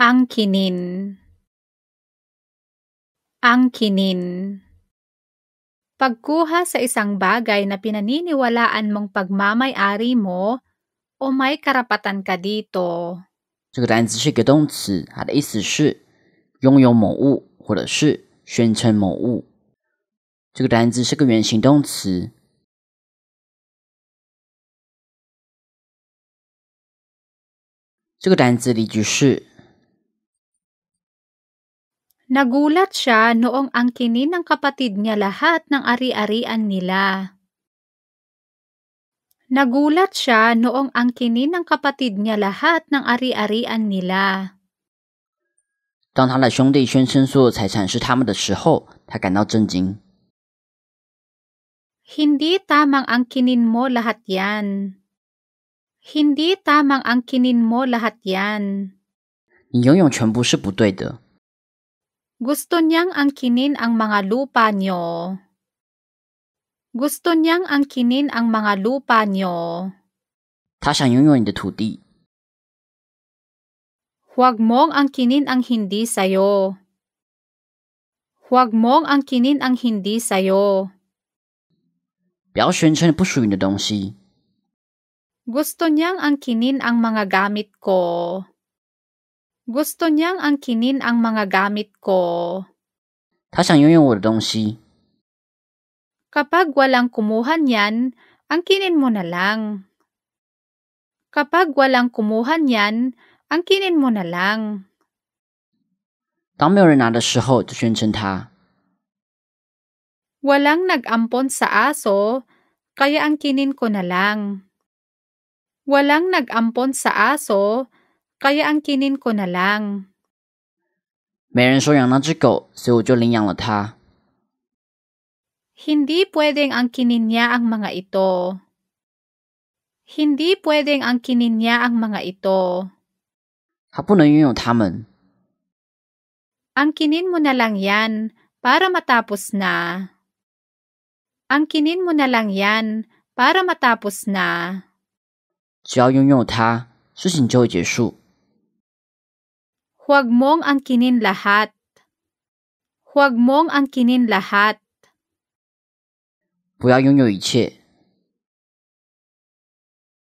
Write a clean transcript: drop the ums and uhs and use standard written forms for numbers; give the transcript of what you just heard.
Angkinin. Angkinin. Pagkuha sa isang bagay na pinaniniwalaan mong pagmamay-ari mo o may karapatan ka dito. 这个单词是一个动词，它的意思是拥有某物或者是宣称某物。这个单词是个原形动词。这个单词例句是 Nagulat siya noong angkinin ng kapatid niya lahat ng ari-arian nila. Nagulat siya noong angkinin ng kapatid niya lahat ng ari-arian nila. 当他的兄弟宣称所有财产是他们的时候，他感到震惊。 Hindi tamang angkinin mo lahat yan. Hindi tamang angkinin mo lahat yan. 你拥有全部是不对的。 Gusto niyang angkinin ang mga lupa niyo. Gusto niyang angkinin ang mga lupa niyo. 他想拥有你的土地。 Huwag mong angkinin ang hindi sayo. Huwag mong angkinin ang hindi sayo. 不要宣称不属于你的东西。 Gusto niyang angkinin ang mga gamit ko. Gusto niyang angkinin ang mga gamit ko. 他想拥有我的东西。 Kapag walang kumuha niyan, angkinin mo na lang. Kapag walang kumuha niyan, angkinin mo na lang. 当没有人拿的时候，就宣称它。 Walang nag-ampon sa aso, kaya angkinin ko na lang. Walang nag-ampon sa aso, kaya angkinin ko na lang. 没人收养那只狗，所以我就领养了它。 Hindi pwedeng angkinin niya ang mga ito. Hindi pwedeng angkinin niya ang mga ito. 他不能拥有它们。 Angkinin mo na lang yan para matapos na. Angkinin mo na lang yan para matapos na. 只要拥有它，事情就会结束。 Huwag mong angkinin lahat. Huwag mong angkinin lahat. 不要拥有一切。